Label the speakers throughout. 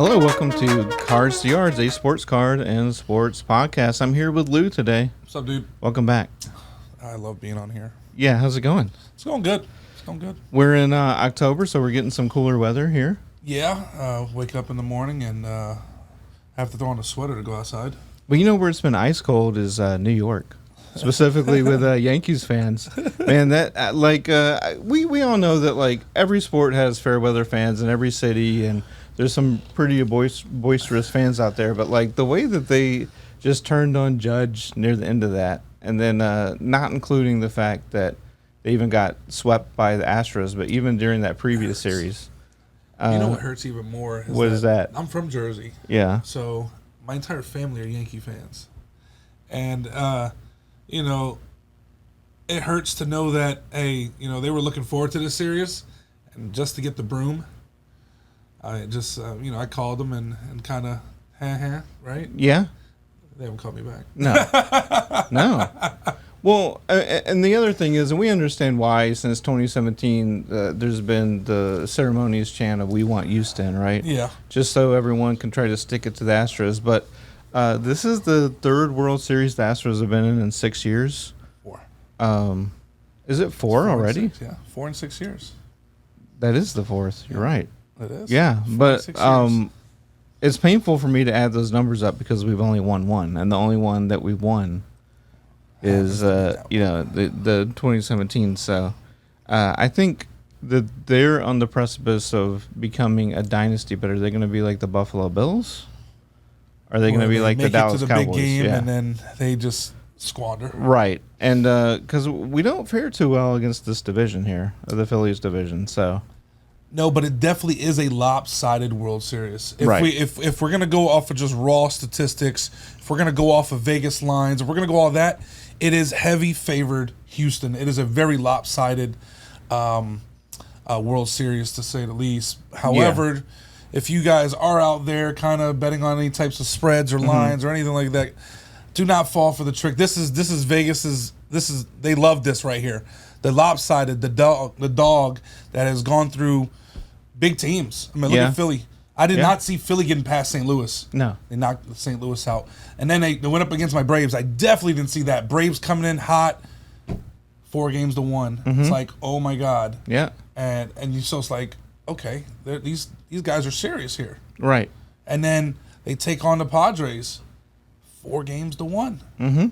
Speaker 1: Hello, welcome to Cards to Yards, a sports card and sports podcast. I'm here with Lou today.
Speaker 2: What's up, dude?
Speaker 1: Welcome back.
Speaker 2: I love being on here.
Speaker 1: Yeah, how's it going?
Speaker 2: It's going good. It's going good.
Speaker 1: We're in October, so we're getting some cooler weather here.
Speaker 2: Yeah, wake up in the morning and have to throw on a sweater to go outside.
Speaker 1: But you know where it's been ice cold is New York, specifically with Yankees fans. Man, that we all know that like every sport has fair weather fans in every city, and there's some pretty boisterous fans out there. But like the way that they just turned on Judge near the end of that, and then not including the fact that they even got swept by the Astros, but even during that previous series.
Speaker 2: You know what hurts even more?
Speaker 1: What is that?
Speaker 2: I'm from Jersey.
Speaker 1: Yeah.
Speaker 2: So my entire family are Yankee fans. And, it hurts to know that, hey, they were looking forward to this series. And just to get the broom, I just, I called them and kind of, right?
Speaker 1: Yeah.
Speaker 2: They haven't called me back.
Speaker 1: No. No. Well, and the other thing is, and we understand why since 2017, there's been the ceremonies chant of "We want Houston," right?
Speaker 2: Yeah.
Speaker 1: Just so everyone can try to stick it to the Astros. But this is the third World Series the Astros have been in 6 years.
Speaker 2: 4.
Speaker 1: Is it four already?
Speaker 2: 6, yeah, 4 and 6 years.
Speaker 1: That is the fourth. You're right.
Speaker 2: It is.
Speaker 1: Yeah, but
Speaker 2: 6 years.
Speaker 1: it's painful for me to add those numbers up because we've only won one, and the only one that we've won is the 2017. So I think that they're on the precipice of becoming a dynasty. But are they going to be like the Buffalo Bills? Are they going to be like the Dallas Cowboys?
Speaker 2: Big game and then they just squander.
Speaker 1: Right, and because we don't fare too well against this division here, the Phillies division. So
Speaker 2: no, but it definitely is a lopsided World Series. If we're gonna go off of just raw statistics, if we're gonna go off of Vegas lines, if we're gonna go all that, it is heavy favored Houston. It is a very lopsided World Series, to say the least. However, if you guys are out there kind of betting on any types of spreads or lines or anything like that, do not fall for the trick. This is Vegas's. They love this right here. The lopsided, the dog that has gone through big teams. I mean, look at Philly. I did not see Philly getting past St. Louis.
Speaker 1: No.
Speaker 2: They knocked St. Louis out. And then they went up against my Braves. I definitely didn't see that. Braves coming in hot, 4-1. It's like, oh my God.
Speaker 1: Yeah.
Speaker 2: And so it's like, okay, these guys are serious here.
Speaker 1: Right.
Speaker 2: And then they take on the Padres, 4-1. Mm-hmm.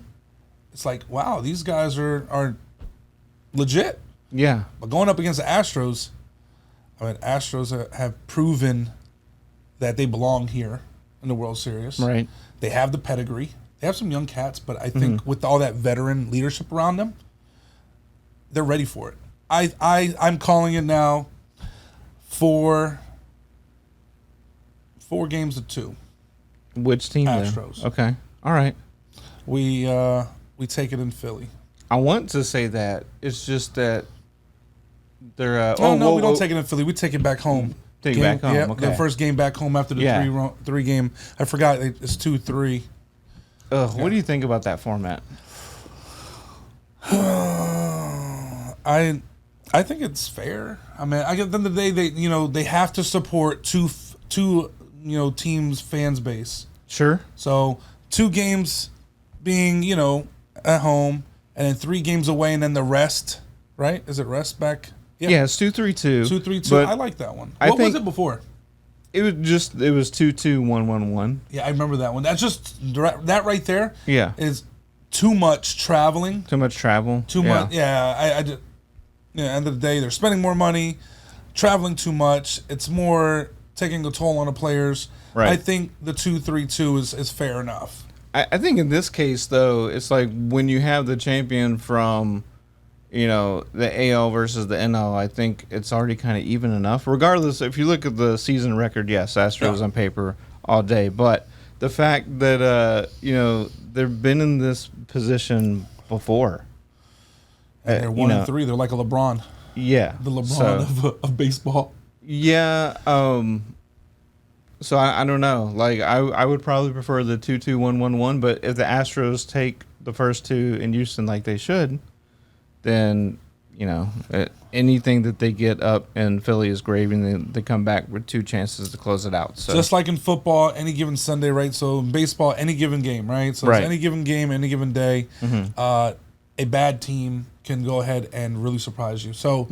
Speaker 2: It's like, wow, these guys are legit.
Speaker 1: Yeah.
Speaker 2: But going up against the Astros, Astros have proven that they belong here in the World Series.
Speaker 1: Right.
Speaker 2: They have the pedigree. They have some young cats, but I think with all that veteran leadership around them, they're ready for it. I'm calling it now 4 games to 2.
Speaker 1: Which team?
Speaker 2: Astros.
Speaker 1: Then? Okay. All right.
Speaker 2: We take it in Philly.
Speaker 1: I want to say that. It's just that they're...
Speaker 2: we don't take it in Philly. We take it back home.
Speaker 1: Take it back home,
Speaker 2: Yeah,
Speaker 1: okay.
Speaker 2: the first game back home after the three game. I forgot it's 2-3.
Speaker 1: What do you think about that format?
Speaker 2: I think it's fair. I mean, at the end of the day, they have to support two teams' fans base.
Speaker 1: Sure.
Speaker 2: So 2 games being at home, and then 3 games away, and then the rest. Right? Is it rest back?
Speaker 1: Yeah, it's 2-3-2.
Speaker 2: 2-3-2. I like that one. What was it before?
Speaker 1: It was 2-2-1-1-1.
Speaker 2: Yeah, I remember that one. That's just that right there.
Speaker 1: Yeah.
Speaker 2: Is too much traveling.
Speaker 1: Too much travel.
Speaker 2: Too much. Yeah, I just. End of the day, they're spending more money, traveling too much. It's more taking a toll on the players.
Speaker 1: Right.
Speaker 2: I think the 2-3-2 is fair enough.
Speaker 1: I think in this case, though, it's like when you have the champion from, the AL versus the NL, I think it's already kind of even enough. Regardless, if you look at the season record, yes, Astros on paper all day. But the fact that, they've been in this position before.
Speaker 2: And they're 1-3. They're like a LeBron.
Speaker 1: Yeah.
Speaker 2: The LeBron of baseball.
Speaker 1: Yeah. So I don't know. Like I would probably prefer the 2-2-1-1-1, but if the Astros take the first 2 in Houston like they should, then anything that they get up in Philly is gravy, and they come back with 2 chances to close it out. So
Speaker 2: just like in football, any given Sunday, right? So in baseball, any given game, right? So it's any given game, any given day, a bad team can go ahead and really surprise you. So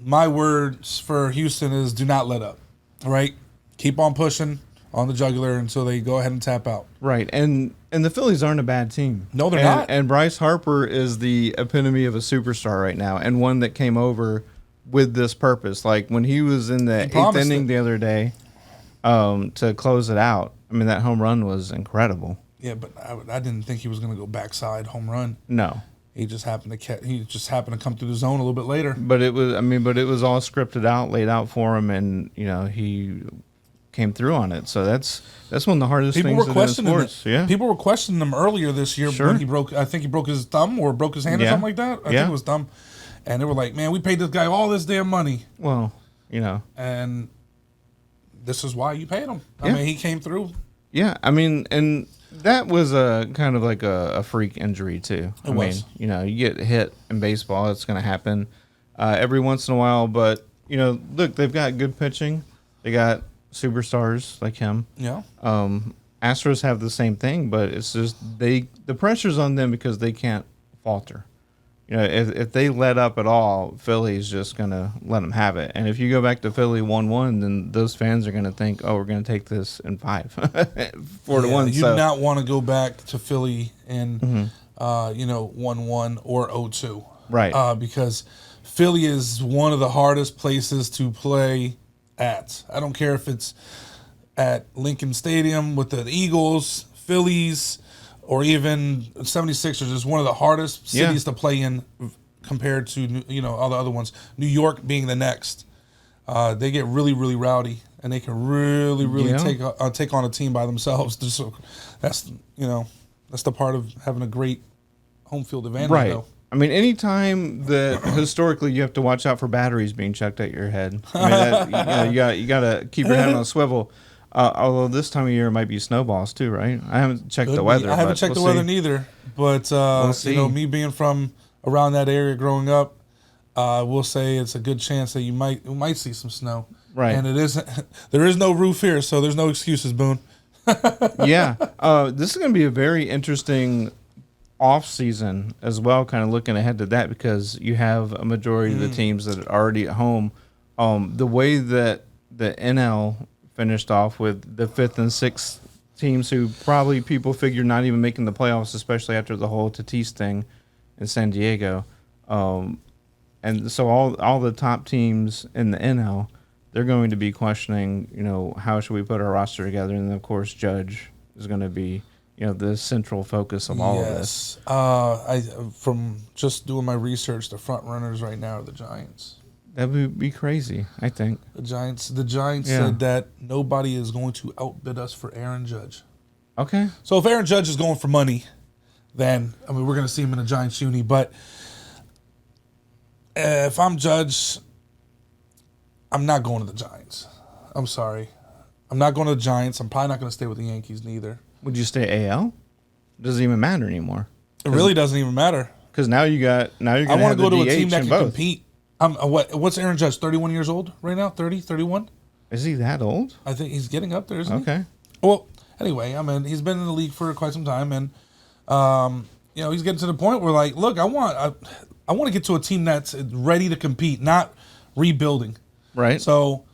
Speaker 2: my words for Houston is do not let up, right? Keep on pushing on the jugular until they go ahead and tap out.
Speaker 1: Right, and the Phillies aren't a bad team.
Speaker 2: No, they're not.
Speaker 1: And Bryce Harper is the epitome of a superstar right now, and one that came over with this purpose. Like when he was in the 8th inning the other day to close it out, I mean, that home run was incredible.
Speaker 2: Yeah, but I didn't think he was going to go backside home run.
Speaker 1: No.
Speaker 2: He just happened to come through the zone a little bit later.
Speaker 1: But it was all scripted out, laid out for him, and he came through on it. So that's one of the hardest things in sports. Yeah.
Speaker 2: People were questioning him earlier this year when he broke. I think he broke his thumb or broke his hand or something like that. I think it was thumb. And they were like, "Man, we paid this guy all this damn money."
Speaker 1: Well,
Speaker 2: and this is why you paid him. I mean, he came through.
Speaker 1: Yeah, I mean, and that was a kind of like a freak injury too. I mean, you get hit in baseball, it's going to happen every once in a while. But look, they've got good pitching. They got superstars like him.
Speaker 2: Yeah.
Speaker 1: Astros have the same thing, but it's just the pressure's on them because they can't falter. If they let up at all, Philly's just gonna let them have it. And if you go back to Philly 1-1, then those fans are gonna think, "Oh, we're gonna take this in 5, 4-1."
Speaker 2: You do not want to go back to Philly in 1-1 or 0-2,
Speaker 1: right?
Speaker 2: Because Philly is one of the hardest places to play at. I don't care if it's at Lincoln Stadium with the Eagles, Phillies, or even 76ers. Is one of the hardest cities to play in compared to all the other ones. New York being the next. They get really, really rowdy, and they can really take on a team by themselves. That's the part of having a great home field advantage,
Speaker 1: right?
Speaker 2: Though.
Speaker 1: I mean, anytime that historically you have to watch out for batteries being chucked at your head. I mean, you got to keep your head on a swivel. Although this time of year it might be snowballs too, right? I haven't checked the weather.
Speaker 2: I haven't checked the weather neither. But me being from around that area growing up, we'll say it's a good chance that you might see some snow.
Speaker 1: Right.
Speaker 2: And there is no roof here, so there's no excuses, Boone.
Speaker 1: Yeah. This is going to be a very interesting off season as well, kind of looking ahead to that, because you have a majority of the teams that are already at home. The way that the NL finished off with the 5th and 6th teams who probably people figure not even making the playoffs, especially after the whole Tatis thing in San Diego. And so all the top teams in the NL, they're going to be questioning, how should we put our roster together? And, of course, Judge is going to be, the central focus of all of this.
Speaker 2: From just doing my research, the front runners right now are the Giants.
Speaker 1: That would be crazy, I think.
Speaker 2: The Giants said that nobody is going to outbid us for Aaron Judge.
Speaker 1: Okay.
Speaker 2: So if Aaron Judge is going for money, then, we're going to see him in a Giants uni. But if I'm Judge, I'm not going to the Giants. I'm sorry. I'm not going to the Giants. I'm probably not going to stay with the Yankees neither.
Speaker 1: Would you stay AL? Doesn't even matter anymore.
Speaker 2: It really doesn't even matter.
Speaker 1: Because now you're going to
Speaker 2: I want to go to a
Speaker 1: DH
Speaker 2: team that can
Speaker 1: both.
Speaker 2: compete. What's Aaron Judge, 31 years old right now? 30, 31?
Speaker 1: Is he that old?
Speaker 2: I think he's getting up there, isn't he?
Speaker 1: Okay.
Speaker 2: Well, anyway, he's been in the league for quite some time, and he's getting to the point where, like, look, I want to get to a team that's ready to compete, not rebuilding.
Speaker 1: Right.
Speaker 2: So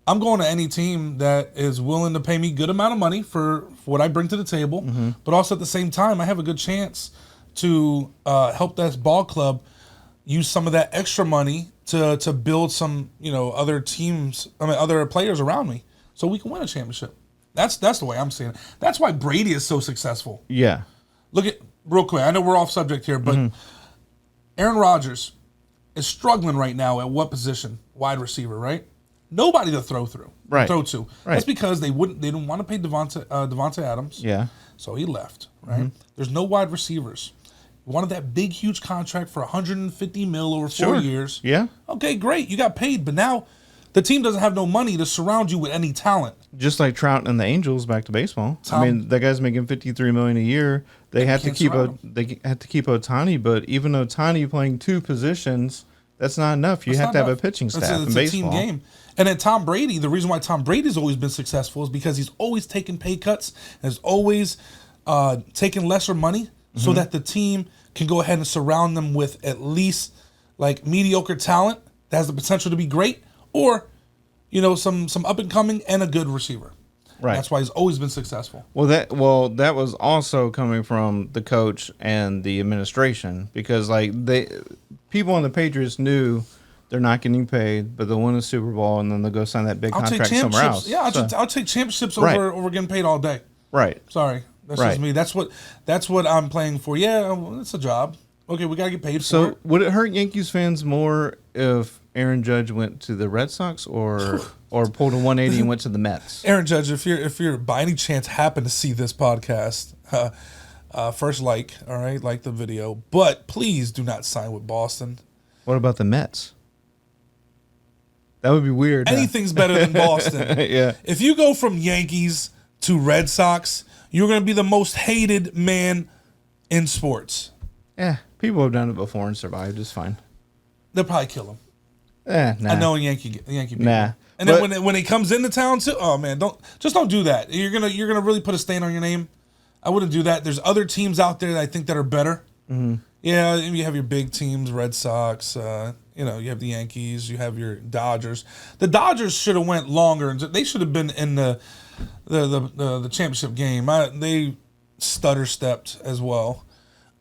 Speaker 2: I'm going to any team that is willing to pay me good amount of money for what I bring to the table, but also at the same time, I have a good chance to help that ball club use some of that extra money to build some, other teams, other players around me, so we can win a championship. That's the way I'm seeing it. That's why Brady is so successful.
Speaker 1: Yeah.
Speaker 2: Look at, real quick, I know we're off subject here, but Aaron Rodgers is struggling right now at what position? Wide receiver, right? Nobody to throw to.
Speaker 1: Right.
Speaker 2: That's because they didn't want to pay Devontae Adams.
Speaker 1: Yeah.
Speaker 2: So he left, right? There's no wide receivers. Wanted that big, huge contract for $150 million over 4 years.
Speaker 1: Yeah.
Speaker 2: Okay, great. You got paid, but now the team doesn't have no money to surround you with any talent.
Speaker 1: Just like Trout and the Angels, back to baseball. That guy's making $53 million a year. they had to
Speaker 2: can't
Speaker 1: keep
Speaker 2: surround
Speaker 1: they had to keep Ohtani, but even Ohtani playing two positions, that's not enough. You have to have a pitching staff in
Speaker 2: It's a team
Speaker 1: baseball.
Speaker 2: game. And then Tom Brady, the reason why Tom Brady's always been successful is because he's always taken pay cuts, has always taken lesser money so that the team can go ahead and surround them with at least like mediocre talent that has the potential to be great, or some up and coming and a good receiver.
Speaker 1: Right.
Speaker 2: That's why he's always been successful.
Speaker 1: Well, that was also coming from the coach and the administration, because people on the Patriots knew they're not getting paid, but they'll win a Super Bowl and then they'll go sign that big contract somewhere else.
Speaker 2: Yeah, I'll take championships over getting paid all day.
Speaker 1: Right.
Speaker 2: Sorry, that's just me. That's what I'm playing for. Yeah, it's a job. Okay, we gotta get paid for it.
Speaker 1: So would it hurt Yankees fans more if Aaron Judge went to the Red Sox or pulled a 180 and went to the Mets?
Speaker 2: Aaron Judge, if you're by any chance happen to see this podcast, first like the video, but please do not sign with Boston.
Speaker 1: What about the Mets? That would be weird.
Speaker 2: Anything's better than Boston.
Speaker 1: Yeah.
Speaker 2: If you go from Yankees to Red Sox, you're going to be the most hated man in sports.
Speaker 1: Yeah, people have done it before and survived. It's fine.
Speaker 2: They'll probably kill him.
Speaker 1: Nah.
Speaker 2: I know Yankee people.
Speaker 1: Nah.
Speaker 2: And then when he comes into town too, oh man, don't do that. You're gonna really put a stain on your name. I wouldn't do that. There's other teams out there that I think that are better. Mm-hmm. Yeah, you have your big teams, Red Sox. You have the Yankees. You have your Dodgers. The Dodgers should have went longer, and they should have been in the championship game. They stutter stepped as well.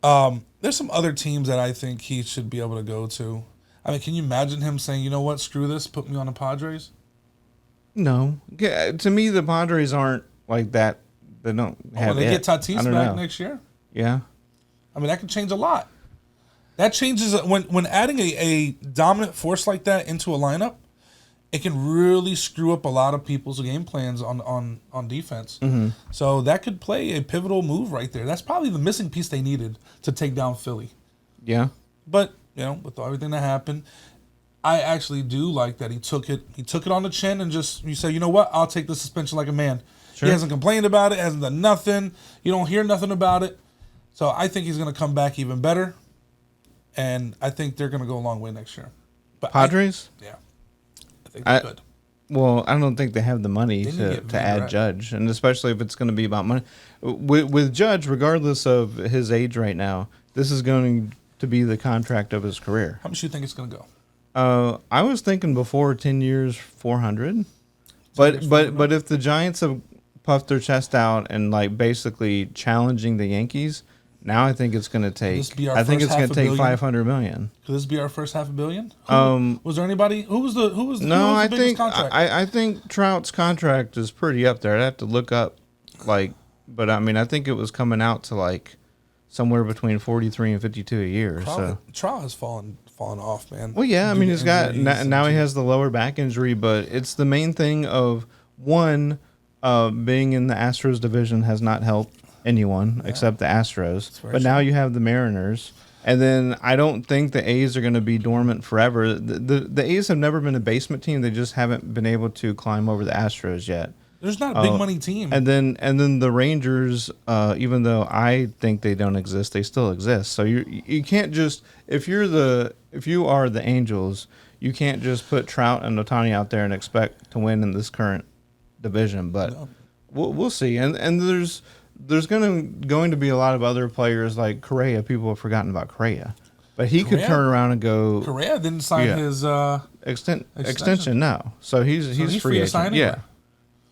Speaker 2: There's some other teams that I think he should be able to go to. I mean, can you imagine him saying, "You know what? Screw this. Put me on the Padres."
Speaker 1: No. To me, the Padres aren't like that. They don't have.
Speaker 2: They get Tatis back next year.
Speaker 1: Yeah.
Speaker 2: I mean, that could change a lot. That changes when adding a dominant force like that into a lineup. It can really screw up a lot of people's game plans on defense. Mm-hmm. So that could play a pivotal move right there. That's probably the missing piece they needed to take down Philly.
Speaker 1: Yeah.
Speaker 2: But with everything that happened, I actually do like that he took it. He took it on the chin and you say, you know what? I'll take the suspension like a man. Sure. He hasn't complained about it. Hasn't done nothing. You don't hear nothing about it. So I think he's going to come back even better, and I think they're going to go a long way next year. But
Speaker 1: Padres?
Speaker 2: Yeah. I think they could.
Speaker 1: Well, I don't think they have the money to add Judge, and especially if it's going to be about money. With Judge, regardless of his age right now, this is going to be the contract of his career.
Speaker 2: How much do you think it's going to go?
Speaker 1: I was thinking before 10 years, 400. But if the Giants have puffed their chest out and basically challenging the Yankees, now I think it's going to take. I think it's going to take $500 million.
Speaker 2: Could this be our first $500 million? Was there anybody? Who was the biggest contract?
Speaker 1: I think Trout's contract is pretty up there. I'd have to look up, but I mean I think it was coming out to somewhere between 43 and 52 a year.
Speaker 2: Trout has fallen off, man.
Speaker 1: Well, yeah, I mean he's got now he has the lower back injury, but it's the main thing of one. Being in the Astros division has not helped anyone except the Astros. But now you have the Mariners. And then I don't think the A's are going to be dormant forever. The A's have never been a basement team. They just haven't been able to climb over the Astros yet.
Speaker 2: There's not a big money team.
Speaker 1: And then the Rangers, even though I think they don't exist, they still exist. So you can't just if you are the Angels, you can't just put Trout and Ohtani out there and expect to win in this current division, but we'll see. And there's going to be a lot of other players like Correa. People have forgotten about Correa, but he could turn around and go.
Speaker 2: Correa didn't sign his
Speaker 1: extension now, so he's free agent. Yeah,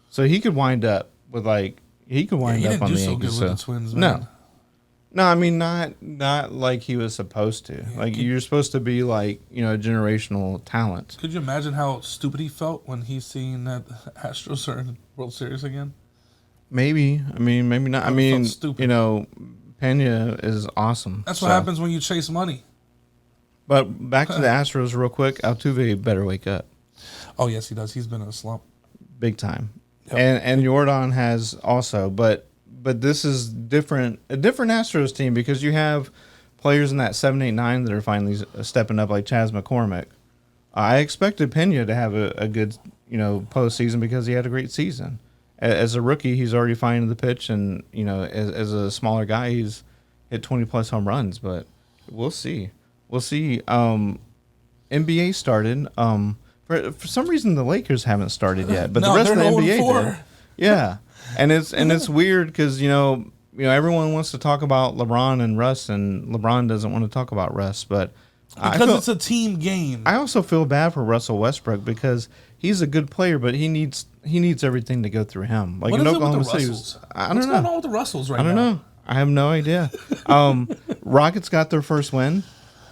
Speaker 1: so he could wind up with he could wind up on the Yankees.
Speaker 2: With the Twins, man.
Speaker 1: No, I mean not like he was supposed to. You're supposed to be a generational talent.
Speaker 2: Could you imagine how stupid he felt when he seen that the Astros are in the World Series again?
Speaker 1: Maybe. I mean, maybe not. I mean, Pena is awesome.
Speaker 2: That's what happens when you chase money.
Speaker 1: But back to the Astros real quick. Altuve better wake up.
Speaker 2: Oh yes, he does. He's been in a slump,
Speaker 1: big time. Yep. And Jordan has also, but this is different. A different Astros team because you have players in that 7, 8, 9 that are finally stepping up, like Chas McCormick. I expected Pena to have a good postseason because he had a great season. As a rookie, he's already finding the pitch, and as a smaller guy, hit 20-plus home runs, but we'll see. We'll see. NBA started. For some reason, the Lakers haven't started yet, but the rest of the NBA did. Yeah, and it's weird because everyone wants to talk about LeBron and Russ, and LeBron doesn't want to talk about Russ, but
Speaker 2: because it's a team game.
Speaker 1: I also feel bad for Russell Westbrook because he's a good player, but he needs everything to go through him. Like
Speaker 2: what
Speaker 1: in
Speaker 2: is
Speaker 1: Oklahoma
Speaker 2: it with the
Speaker 1: City,
Speaker 2: Russells?
Speaker 1: I don't
Speaker 2: What's
Speaker 1: know.
Speaker 2: going on with the Russells right now?
Speaker 1: I don't know. I have no idea. Rockets got their first win,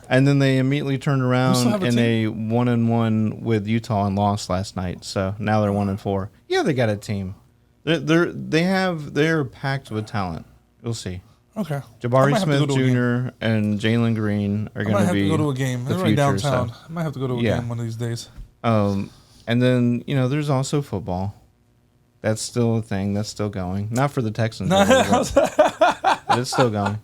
Speaker 1: and then they immediately turned around in a 1-1 with Utah and lost last night. So now they're 1-4. Yeah, they got a team. They're packed with talent. We'll see.
Speaker 2: Okay.
Speaker 1: Jabari Smith Jr. and Jalen Green are going to be. I might have to
Speaker 2: go to a game. They're right downtown. I might have to go to a game one of these days.
Speaker 1: And then there's also football. That's still a thing. That's still going. Not for the Texans, but it's still going.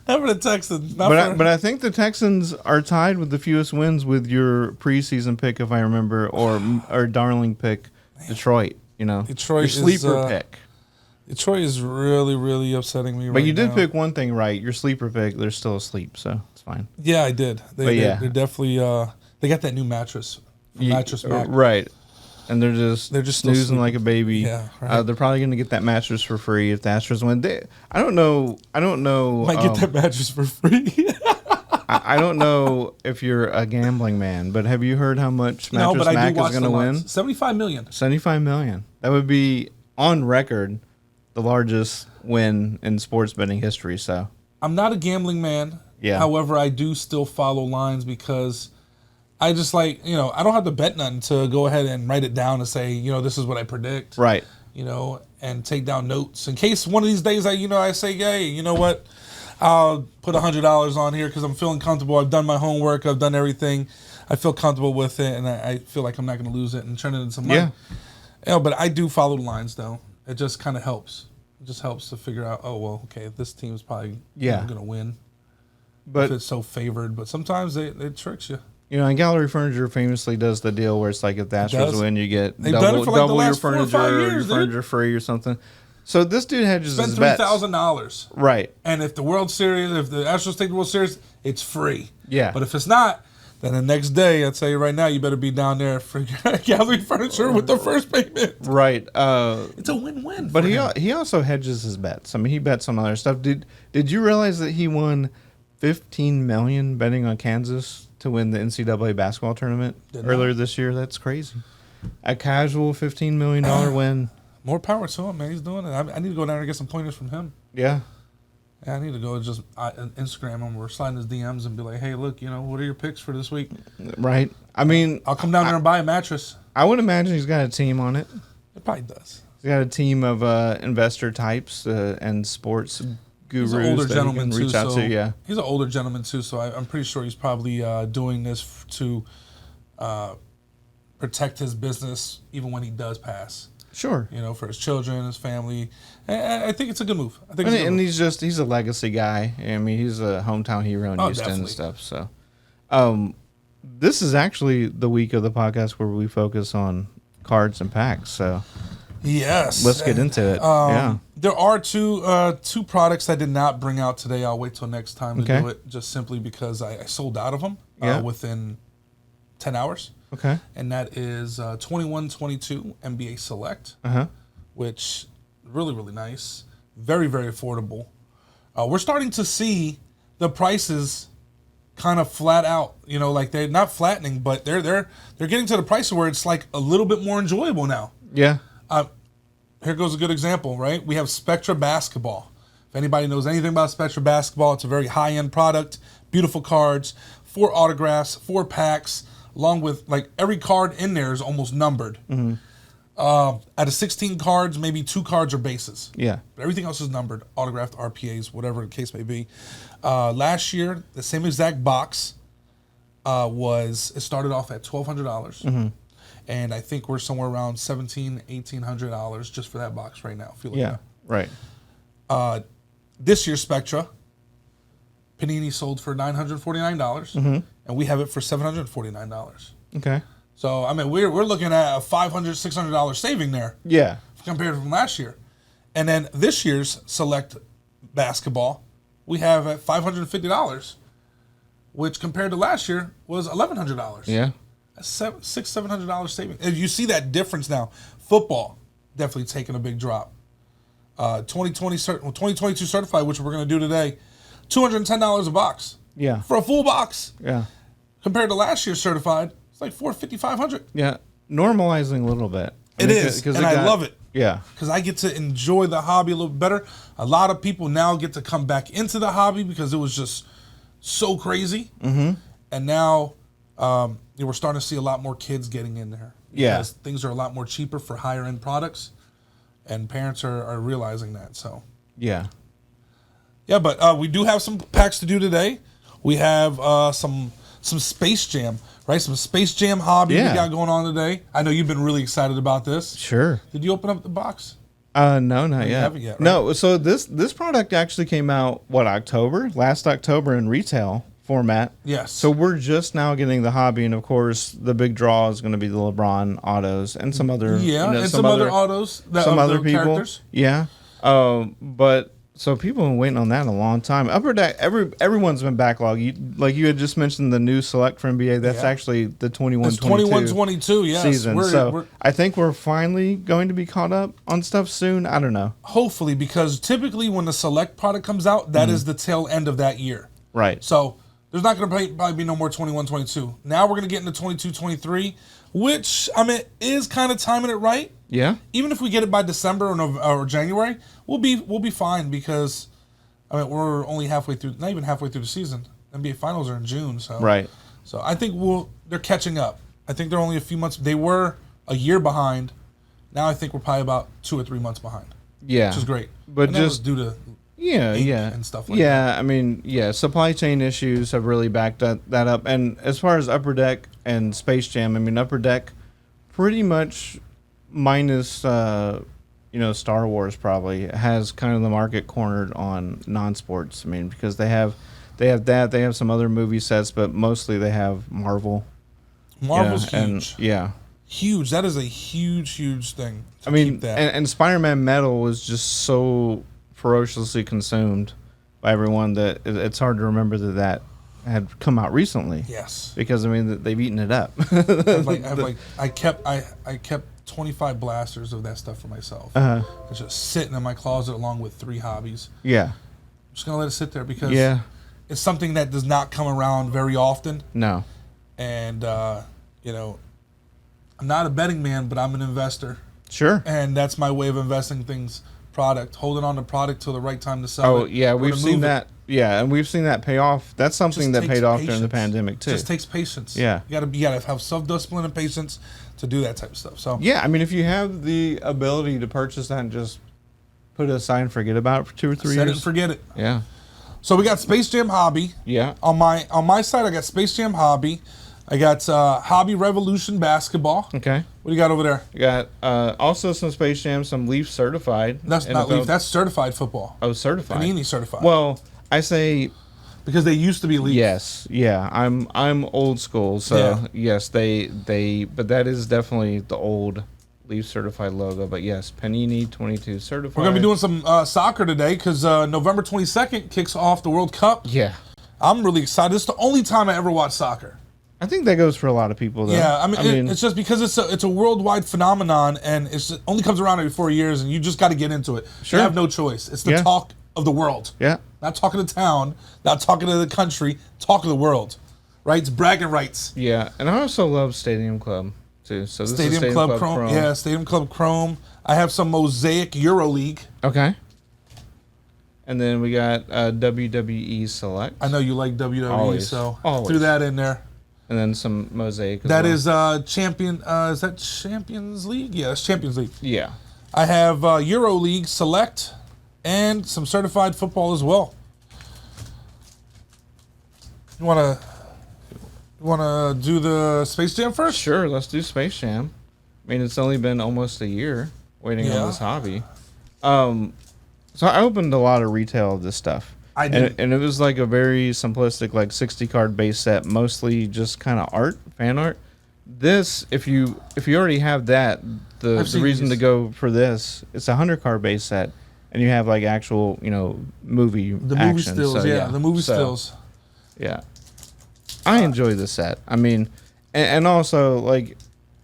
Speaker 2: Not for the Texans.
Speaker 1: But I think the Texans are tied with the fewest wins with your preseason pick, if I remember, or darling pick, Detroit.
Speaker 2: Detroit
Speaker 1: your sleeper pick.
Speaker 2: Detroit is really, really upsetting me right now.
Speaker 1: But you did pick one thing right. Your sleeper pick, they're still asleep, so it's fine.
Speaker 2: Yeah, I did. They're definitely they got that new mattrace. Mattress Mac.
Speaker 1: Right. And they're just snoozing like a baby.
Speaker 2: Yeah, right.
Speaker 1: They're probably going to get that mattress for free if the Astros win. I don't know.
Speaker 2: Might get that mattress for free.
Speaker 1: I don't know if you're a gambling man, but have you heard how much Mattress Mac is going to win?
Speaker 2: $75 million.
Speaker 1: $75 million. That would be on record the largest win in sports betting history. So
Speaker 2: I'm not a gambling man.
Speaker 1: Yeah.
Speaker 2: However, I do still follow lines because I just I don't have to bet nothing to go ahead and write it down and say, this is what I predict.
Speaker 1: Right.
Speaker 2: And take down notes in case one of these days I say, hey, you know what? I'll put $100 on here because I'm feeling comfortable. I've done my homework. I've done everything. I feel comfortable with it, and I feel like I'm not going to lose it and turn it into some money. Yeah. But I do follow the lines, though. It just kind of helps. It just helps to figure out, this team's probably going to win. But if it's so favored. But sometimes it tricks you.
Speaker 1: And Gallery Furniture famously does the deal where it's like if the Astros win, you get
Speaker 2: double
Speaker 1: your furniture free or something. So this dude hedges his bets.
Speaker 2: Spend $3,000.
Speaker 1: Right.
Speaker 2: And if the Astros take the World Series, it's free.
Speaker 1: Yeah.
Speaker 2: But if it's not, then the next day, I'll tell you right now, you better be down there for Gallery Furniture with the first payment.
Speaker 1: Right.
Speaker 2: It's a win-win.
Speaker 1: But he also hedges his bets. I mean, he bets on other stuff. Did you realize that he won $15 million betting on Kansas to win the NCAA basketball tournament earlier this year? That's crazy. A casual $15 million win.
Speaker 2: More power to him, man. He's doing it. I need to go down there and get some pointers from him.
Speaker 1: Yeah.
Speaker 2: I need to go just Instagram him or slide in his DMs and be like, hey, look, what are your picks for this week?
Speaker 1: Right. I mean,
Speaker 2: I'll come down there and buy a mattress.
Speaker 1: I would imagine he's got a team on it.
Speaker 2: It probably does.
Speaker 1: He's got a team of investor types and sports gurus.
Speaker 2: He's an older gentleman,
Speaker 1: reach out to. Yeah.
Speaker 2: He's an older gentleman, too, so I'm pretty sure he's probably doing this to protect his business even when he does pass.
Speaker 1: Sure.
Speaker 2: For his children, his family. And I think it's a good move.
Speaker 1: He's a legacy guy. I mean, he's a hometown hero in Houston
Speaker 2: definitely.
Speaker 1: And stuff. So, this is actually the week of the podcast where we focus on cards and packs. So,
Speaker 2: yes,
Speaker 1: let's get into it. Yeah.
Speaker 2: There are two products I did not bring out today. I'll wait till next time to do it, just simply because I sold out of them within 10 hours.
Speaker 1: Okay.
Speaker 2: And that is 21-22 NBA Select, which really, really nice. Very, very affordable. We're starting to see the prices kind of flat out. They're not flattening, but they're getting to the price where it's like a little bit more enjoyable now.
Speaker 1: Yeah.
Speaker 2: Here goes a good example, right? We have Spectra Basketball. If anybody knows anything about Spectra Basketball, it's a very high-end product, beautiful cards, 4 autographs, 4 packs, along with every card in there is almost numbered.
Speaker 1: Mm-hmm.
Speaker 2: Out of 16 cards, maybe 2 cards are bases.
Speaker 1: Yeah.
Speaker 2: But everything else is numbered, autographed, RPAs, whatever the case may be. Last year, the same exact box it started off at $1,200. Mm-hmm. And I think we're somewhere around $1,700, $1,800 just for that box right now.
Speaker 1: Right.
Speaker 2: This year's Spectra, Panini sold for $949, and we have it for $749.
Speaker 1: Okay.
Speaker 2: So I mean, we're looking at a $500, $600 saving there.
Speaker 1: Yeah.
Speaker 2: Compared from last year, and then this year's Select Basketball, we have at $550, which compared to last year was $1,100.
Speaker 1: Yeah.
Speaker 2: That's $700 saving. And you see that difference now. Football definitely taking a big drop. 2022 certified, which we're going to do today, $210 a box.
Speaker 1: Yeah.
Speaker 2: For a full box.
Speaker 1: Yeah.
Speaker 2: Compared to last year's certified, it's like $450, $500.
Speaker 1: Yeah. Normalizing a little bit.
Speaker 2: It is, and I love it.
Speaker 1: Yeah.
Speaker 2: Because I get to enjoy the hobby a little better. A lot of people now get to come back into the hobby because it was just so crazy.
Speaker 1: Mm-hmm.
Speaker 2: And now we're starting to see a lot more kids getting in there.
Speaker 1: Yeah.
Speaker 2: Because things are a lot more cheaper for higher end products. And parents are realizing that. So
Speaker 1: Yeah.
Speaker 2: yeah, but we do have some packs to do today. We have some Space Jam, right? Some Space Jam hobby we got going on today. I know you've been really excited about this.
Speaker 1: Sure.
Speaker 2: Did you open up the box?
Speaker 1: No, not
Speaker 2: You
Speaker 1: yet.
Speaker 2: haven't yet, right?
Speaker 1: No, so this product actually came out last October in retail format.
Speaker 2: Yes.
Speaker 1: So we're just now getting the hobby, and of course the big draw is going to be the LeBron autos and some other
Speaker 2: and some other autos,
Speaker 1: some other people.
Speaker 2: Characters.
Speaker 1: Yeah. But so people have been waiting on that a long time. Upper Deck, everyone's been backlogged. You had just mentioned the new select for NBA. That's actually the 21-22
Speaker 2: yes.
Speaker 1: season. I think we're finally going to be caught up on stuff soon. I don't know.
Speaker 2: Hopefully, because typically when the select product comes out, that is the tail end of that year.
Speaker 1: Right.
Speaker 2: So there's not going to probably be no more 21-22. Now we're going to get into 22-23, which, I mean, is kind of timing it right.
Speaker 1: Yeah.
Speaker 2: Even if we get it by December or January, we'll be fine because, I mean, we're only not even halfway through the season. NBA Finals are in June, so
Speaker 1: Right.
Speaker 2: So I think they're catching up. I think they're only a few months. They were a year behind. Now I think we're probably about 2 or 3 months behind.
Speaker 1: Yeah.
Speaker 2: Which is great.
Speaker 1: But
Speaker 2: and that was due to ink and stuff like that.
Speaker 1: Yeah, I mean, supply chain issues have really backed that up. And as far as Upper Deck and Space Jam, I mean, Upper Deck pretty much minus Star Wars probably has kind of the market cornered on non-sports. I mean, because they have some other movie sets, but mostly they have Marvel.
Speaker 2: Marvel's huge.
Speaker 1: And
Speaker 2: huge. That is a huge thing.
Speaker 1: I mean, and Spider-Man Metal was just so ferociously consumed by everyone that it's hard to remember that had come out recently.
Speaker 2: Yes.
Speaker 1: Because I mean they've eaten it up.
Speaker 2: I kept 25 blasters of that stuff for myself. It's just sitting in my closet along with 3 hobbies.
Speaker 1: Yeah.
Speaker 2: I'm just gonna let it sit there because it's something that does not come around very often.
Speaker 1: No.
Speaker 2: And I'm not a betting man, but I'm an investor.
Speaker 1: Sure.
Speaker 2: And that's my way of investing things. Holding on to product till the right time to sell it.
Speaker 1: Oh yeah, we've seen that. Yeah, and we've seen that pay off. That's something that paid off during the pandemic too.
Speaker 2: It just takes patience.
Speaker 1: Yeah.
Speaker 2: You gotta have self-discipline and patience to do that type of stuff. So
Speaker 1: yeah, I mean, if you have the ability to purchase that and just put it aside and forget about it for 2 or 3 years.
Speaker 2: Set it and forget it.
Speaker 1: Yeah.
Speaker 2: So we got Space Jam Hobby.
Speaker 1: Yeah.
Speaker 2: On my side, I got Space Jam Hobby. I got Hobby Revolution Basketball.
Speaker 1: Okay.
Speaker 2: What do you got over there?
Speaker 1: You got also some Space Jam, some Leaf certified.
Speaker 2: That's not Leaf. That's certified football.
Speaker 1: Oh, certified.
Speaker 2: Panini certified.
Speaker 1: Well, I say
Speaker 2: because they used to be Leaf.
Speaker 1: yes. Yeah. I'm old school, so yes, they but that is definitely the old Leaf certified logo. But yes, Panini 22 certified.
Speaker 2: We're gonna be doing some soccer today because November 22nd kicks off the World Cup.
Speaker 1: Yeah.
Speaker 2: I'm really excited. It's the only time I ever watch soccer.
Speaker 1: I think that goes for a lot of people, though.
Speaker 2: Yeah, I mean it's just because it's a worldwide phenomenon, and it only comes around every 4 years, and you just got to get into it.
Speaker 1: Sure.
Speaker 2: You have no choice. It's the talk of the world.
Speaker 1: Yeah.
Speaker 2: Not talking to town, not talking to the country, talk of the world. Right? It's bragging rights.
Speaker 1: Yeah, and I also love Stadium Club, too. So this
Speaker 2: Stadium
Speaker 1: is
Speaker 2: Club Chrome. Yeah, Stadium Club Chrome. I have some Mosaic EuroLeague.
Speaker 1: Okay. And then we got WWE Select.
Speaker 2: I know you like WWE,
Speaker 1: Always.
Speaker 2: so
Speaker 1: Always.
Speaker 2: threw that in there.
Speaker 1: And then some Mosaic.
Speaker 2: That is Champion. Is that Champions League? Yeah, it's Champions League.
Speaker 1: Yeah.
Speaker 2: I have EuroLeague Select and some certified football as well. You wanna do the Space Jam first?
Speaker 1: Sure, let's do Space Jam. I mean, it's only been almost a year waiting on this hobby. So I opened a lot of retail of this stuff.
Speaker 2: I did.
Speaker 1: And it was like a very simplistic, like 60 card base set, mostly just kind of art, fan art. This, if you already have that, the reason to go for this, it's a 100 card base set. and you have like actual, movie
Speaker 2: The
Speaker 1: action.
Speaker 2: movie stills,
Speaker 1: So,
Speaker 2: yeah, the movie
Speaker 1: So,
Speaker 2: stills.
Speaker 1: Yeah, I enjoy the set. I mean, and also like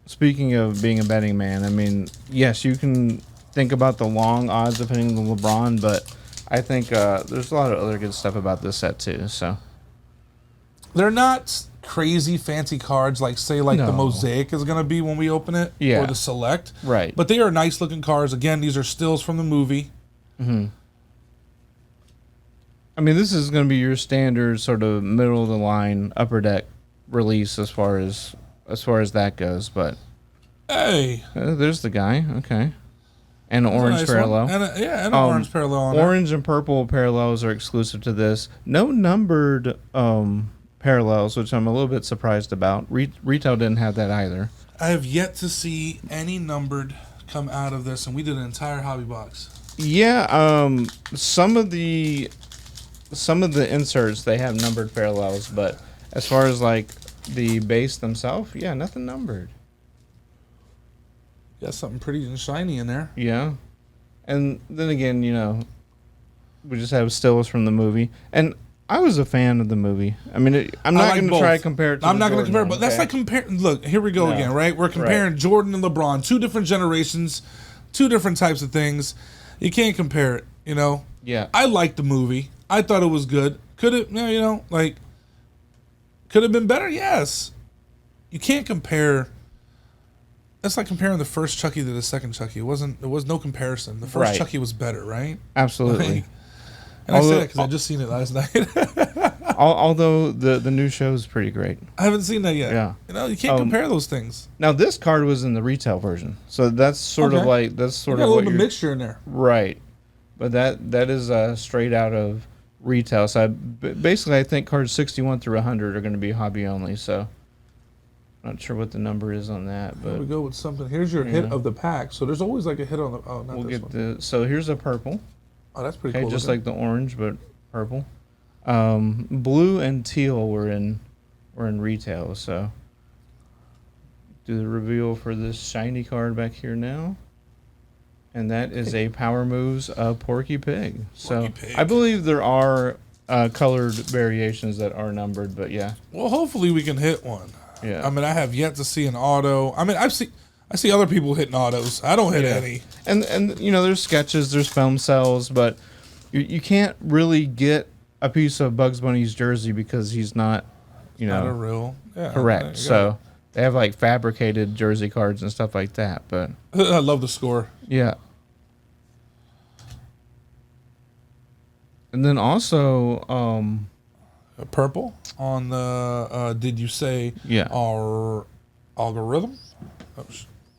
Speaker 1: speaking of being a betting man, I mean, yes, you can think about the long odds of hitting the LeBron, but I think there's a lot of other good stuff about this set too. So
Speaker 2: They're not crazy fancy cards like say like the
Speaker 1: No.
Speaker 2: Mosaic is going to be when we open it,
Speaker 1: Yeah.
Speaker 2: or the Select.
Speaker 1: Right.
Speaker 2: But they are nice looking cards. Again, these are stills from the movie.
Speaker 1: I mean, this is going to be your standard sort of middle of the line upper deck release as far as that goes. But
Speaker 2: Hey,
Speaker 1: there's the guy. Okay, and an
Speaker 2: that's a
Speaker 1: orange
Speaker 2: nice
Speaker 1: parallel.
Speaker 2: one. And an orange parallel on
Speaker 1: Orange and purple parallels are exclusive to this. No numbered parallels, which I'm a little bit surprised about. Retail didn't have that either.
Speaker 2: there. I have yet to see any numbered come out of this, and we did an entire hobby box.
Speaker 1: Yeah, some of the inserts they have numbered parallels, but as far as like the base themselves, yeah, nothing numbered.
Speaker 2: Got something pretty and shiny in there.
Speaker 1: Yeah, and then again, we just have stills from the movie, and I was a fan of the movie. I mean, I'm not going to try to compare it to
Speaker 2: I'm
Speaker 1: the
Speaker 2: not going to
Speaker 1: Jordan
Speaker 2: compare,
Speaker 1: one,
Speaker 2: but that's
Speaker 1: okay?
Speaker 2: like comparing. Look, here we go
Speaker 1: No.
Speaker 2: again, right? We're comparing Jordan and LeBron, two different generations, two different types of things. You can't compare it,
Speaker 1: Yeah.
Speaker 2: I liked the movie. I thought it was good. Could it, could have been better? Yes. You can't compare. That's like comparing the first Chucky to the second Chucky. There was no comparison. The first
Speaker 1: Right.
Speaker 2: Chucky was better, right?
Speaker 1: Absolutely.
Speaker 2: And I say that because I just seen it last night.
Speaker 1: Although the new show is pretty great.
Speaker 2: I haven't seen that yet.
Speaker 1: Yeah.
Speaker 2: You can't compare those things.
Speaker 1: Now this card was in the retail version, so that's sort of
Speaker 2: Okay.
Speaker 1: like that's sort
Speaker 2: You got
Speaker 1: of
Speaker 2: a
Speaker 1: what
Speaker 2: little bit
Speaker 1: you're
Speaker 2: mixture in there.
Speaker 1: right. But that is straight out of retail. So basically, I think cards 61 through 100 are going to be hobby only. So not sure what the number is on that,
Speaker 2: Here we
Speaker 1: but
Speaker 2: go with something. Here's your hit of the pack. So there's always like a hit on the. Oh, not
Speaker 1: we'll
Speaker 2: this
Speaker 1: get
Speaker 2: one.
Speaker 1: so here's a purple.
Speaker 2: Oh, that's pretty
Speaker 1: Okay,
Speaker 2: cool.
Speaker 1: just
Speaker 2: looking.
Speaker 1: like the orange, but purple. Blue and teal were in retail. So do the reveal for this shiny card back here now, and that is a Power Moves Porky Pig. So
Speaker 2: Porky Pig.
Speaker 1: I believe there are colored variations that are numbered, but yeah,
Speaker 2: Well, hopefully we can hit one.
Speaker 1: yeah.
Speaker 2: I mean, I have yet to see an auto. I mean, I see other people hitting autos. I don't hit
Speaker 1: Yeah.
Speaker 2: any.
Speaker 1: And there's sketches, there's film cells, but you can't really get a piece of Bugs Bunny's jersey because he's not,
Speaker 2: Not a real. Yeah,
Speaker 1: correct.
Speaker 2: there you
Speaker 1: So they have like fabricated jersey cards and stuff like that. But
Speaker 2: go. I love the score.
Speaker 1: yeah. And then also,
Speaker 2: Purple on the. Did you say?
Speaker 1: Yeah.
Speaker 2: Our algorithm. Oh,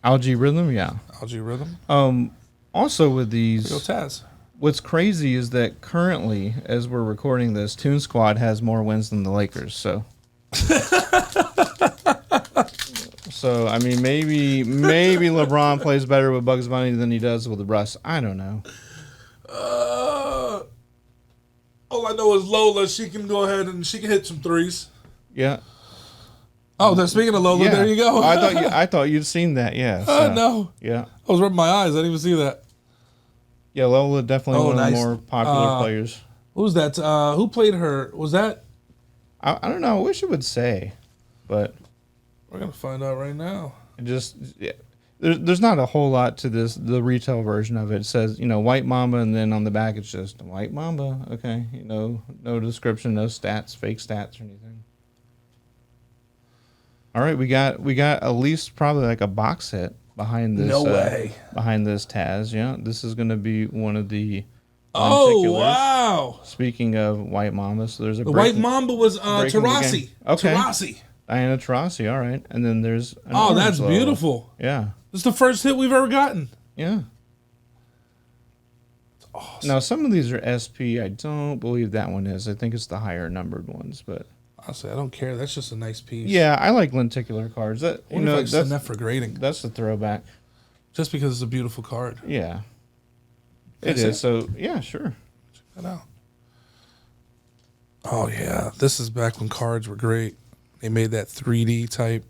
Speaker 1: Algae Rhythm, yeah.
Speaker 2: algae rhythm.
Speaker 1: Also with
Speaker 2: Go
Speaker 1: these,
Speaker 2: Taz.
Speaker 1: what's crazy is that currently, as we're recording this, Toon Squad has more wins than the Lakers. So, so I mean, maybe LeBron plays better with Bugs Bunny than he does with Russ. I don't know.
Speaker 2: All I know is Lola. She can go ahead and she can hit some threes.
Speaker 1: Yeah.
Speaker 2: Oh, then speaking of Lola,
Speaker 1: Yeah.
Speaker 2: there you go.
Speaker 1: I thought you'd seen that. Yeah. So,
Speaker 2: No.
Speaker 1: Yeah.
Speaker 2: I was rubbing my eyes. I didn't even see that.
Speaker 1: Yeah. Lola definitely one of
Speaker 2: nice.
Speaker 1: the more popular players.
Speaker 2: Who's that? Who played her? Was that?
Speaker 1: I don't know. I wish it would say, but
Speaker 2: We're gonna find out right now.
Speaker 1: it just yeah. There's not a whole lot to the retail version of it. It says White Mamba, and then on the back it's just White Mamba. Okay. No description, no stats, fake stats or anything. All right, we got at least probably like a box set behind this.
Speaker 2: No way.
Speaker 1: Behind this Taz, yeah. This is going to be one of the.
Speaker 2: Oh
Speaker 1: lenticulars.
Speaker 2: wow!
Speaker 1: Speaking of White Mamba, so there's a
Speaker 2: The White Mamba was
Speaker 1: breaking the
Speaker 2: Tarasi.
Speaker 1: game. Okay.
Speaker 2: Tarasi.
Speaker 1: Diana Taurasi. All right, and then there's. An
Speaker 2: Oh,
Speaker 1: orange
Speaker 2: that's
Speaker 1: logo.
Speaker 2: beautiful.
Speaker 1: Yeah,
Speaker 2: This is the first hit we've ever gotten.
Speaker 1: yeah.
Speaker 2: Awesome.
Speaker 1: Now some of these are SP. I don't believe that one is. I think it's the higher numbered ones, but.
Speaker 2: Honestly, I don't care. That's just a nice piece.
Speaker 1: Yeah, I like lenticular cards. That
Speaker 2: I wonder if I can send that for grading.
Speaker 1: that's the throwback.
Speaker 2: Just because it's a beautiful card.
Speaker 1: Yeah,
Speaker 2: Can I
Speaker 1: it
Speaker 2: see
Speaker 1: is. So yeah, sure.
Speaker 2: Check that out. Oh yeah, this is back when cards were great. They made that 3D type.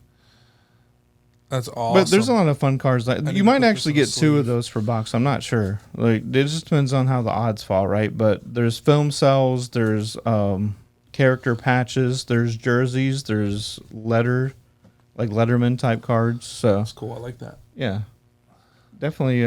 Speaker 2: That's awesome.
Speaker 1: But there's a lot of fun cards.
Speaker 2: need
Speaker 1: You
Speaker 2: to
Speaker 1: might
Speaker 2: put this
Speaker 1: actually
Speaker 2: in the
Speaker 1: get two of
Speaker 2: sleeve.
Speaker 1: those for box. I'm not sure. Like it just depends on how the odds fall, right? But there's film cells, there's character patches, there's jerseys, there's Letterman type cards. So
Speaker 2: That's cool. I like that.
Speaker 1: yeah, definitely.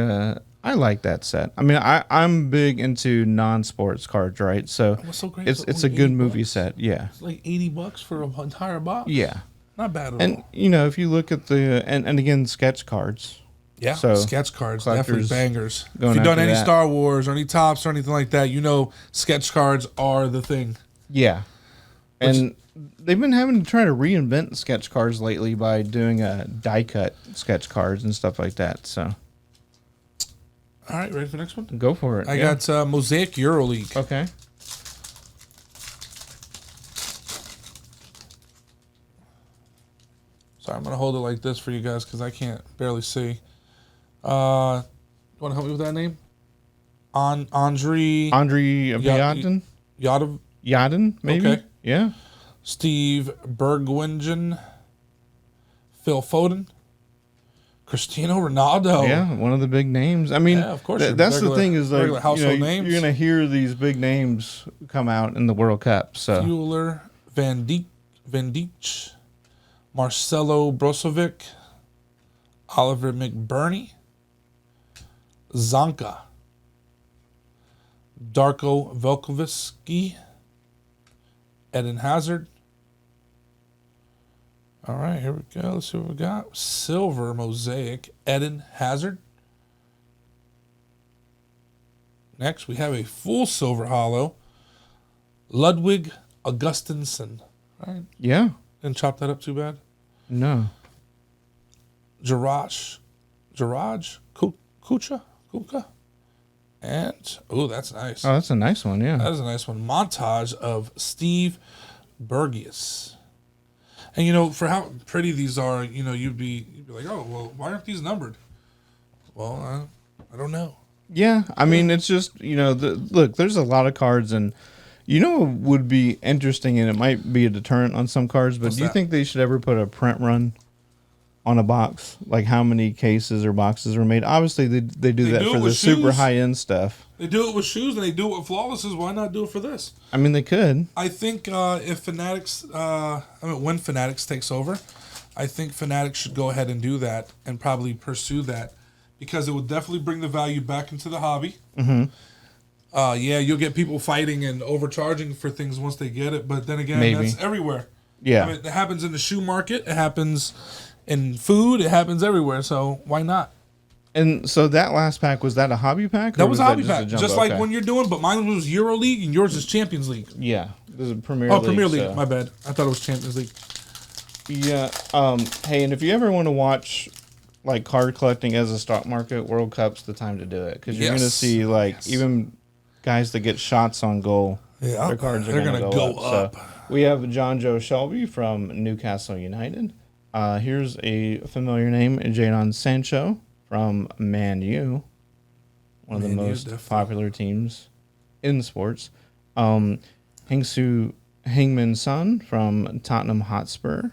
Speaker 1: I like that set. I mean, I'm big into non-sports cards, right? So
Speaker 2: What's so great?
Speaker 1: it's a good movie set. Yeah,
Speaker 2: It's like $80 for an entire box.
Speaker 1: yeah.
Speaker 2: Not bad at
Speaker 1: And
Speaker 2: all.
Speaker 1: if you look at the and again sketch cards.
Speaker 2: Yeah,
Speaker 1: So,
Speaker 2: sketch cards, definitely
Speaker 1: collectors
Speaker 2: bangers. If
Speaker 1: going
Speaker 2: you've done
Speaker 1: after
Speaker 2: any
Speaker 1: that.
Speaker 2: Star Wars or any Tops or anything like that, sketch cards are the thing.
Speaker 1: Yeah. And they've been having to try to reinvent sketch cards lately by doing die cut sketch cards and stuff like that. So
Speaker 2: All right, ready for the next one?
Speaker 1: go for it.
Speaker 2: I
Speaker 1: Yeah.
Speaker 2: got Mosaic EuroLeague.
Speaker 1: Okay.
Speaker 2: Sorry, I'm going to hold it like this for you guys because I can't barely see. You want to help me with that name? Andre
Speaker 1: Andre Yadin?
Speaker 2: Yadav,
Speaker 1: Yadin, maybe?
Speaker 2: Okay.
Speaker 1: Yeah.
Speaker 2: Steve Bergwijn, Phil Foden, Cristiano Ronaldo.
Speaker 1: Yeah, one of the big names. I mean,
Speaker 2: Yeah, of course,
Speaker 1: that's
Speaker 2: regular-
Speaker 1: the thing is like
Speaker 2: regular household names.
Speaker 1: you're going to hear these big names come out in the World Cup. So
Speaker 2: Bueller, Van Dijk, Marcelo Brozovic, Oliver McBurney, Zanka, Darko Velkoviski, Eden Hazard. All right, here we go. Let's see what we got. Silver Mosaic, Eden Hazard. Next, we have a full silver hollow, Ludwig Augustinsson. Right?
Speaker 1: yeah.
Speaker 2: Didn't chop that up too bad.
Speaker 1: No.
Speaker 2: Jaraj Kucha. And, oh, that's nice.
Speaker 1: Oh, that's a nice one. Yeah.
Speaker 2: That is a nice one. Montage of Steve Bergius. And, for how pretty these are, you'd be like, oh, well, why aren't these numbered? Well, I don't know.
Speaker 1: Yeah, I mean, it's just, look, there's a lot of cards, and what would be interesting, and it might be a deterrent on some cards, but
Speaker 2: What's
Speaker 1: do you
Speaker 2: that?
Speaker 1: think they should ever put a print run on a box? Like how many cases or boxes were made? Obviously, they do
Speaker 2: They
Speaker 1: that
Speaker 2: do it
Speaker 1: for the
Speaker 2: with
Speaker 1: super
Speaker 2: shoes.
Speaker 1: high-end stuff.
Speaker 2: They do it with shoes and they do it with flawlesses. Why not do it for this?
Speaker 1: I mean, they could.
Speaker 2: I think if Fanatics, when Fanatics takes over, I think Fanatics should go ahead and do that and probably pursue that because it would definitely bring the value back into the hobby.
Speaker 1: Mm-hmm.
Speaker 2: Yeah, you'll get people fighting and overcharging for things once they get it, but then again,
Speaker 1: Maybe.
Speaker 2: that's everywhere.
Speaker 1: Yeah.
Speaker 2: I mean, it happens in the shoe market. It happens in food. It happens everywhere. So why not?
Speaker 1: And so that last pack, was that a hobby pack? Or
Speaker 2: That was a hobby
Speaker 1: just
Speaker 2: pack,
Speaker 1: jumbo?
Speaker 2: just like
Speaker 1: Okay.
Speaker 2: when you're doing. But mine was Euro League and yours is Champions League.
Speaker 1: Yeah, this is Premier
Speaker 2: Oh,
Speaker 1: League.
Speaker 2: Premier League.
Speaker 1: so-
Speaker 2: My bad. I thought it was Champions League.
Speaker 1: Yeah. Hey, and if you ever want to watch like card collecting as a stock market, World Cup's the time to do it because you're
Speaker 2: Yes.
Speaker 1: going to see even guys that get shots on goal.
Speaker 2: Yeah,
Speaker 1: their cards are
Speaker 2: they're
Speaker 1: going to
Speaker 2: gonna
Speaker 1: go,
Speaker 2: go
Speaker 1: up.
Speaker 2: up.
Speaker 1: So we have John Joe Shelby from Newcastle United. Here's a familiar name, Jadon Sancho from Man U, one of the
Speaker 2: Man U,
Speaker 1: most
Speaker 2: definitely.
Speaker 1: popular teams in sports. Hangman Son from Tottenham Hotspur.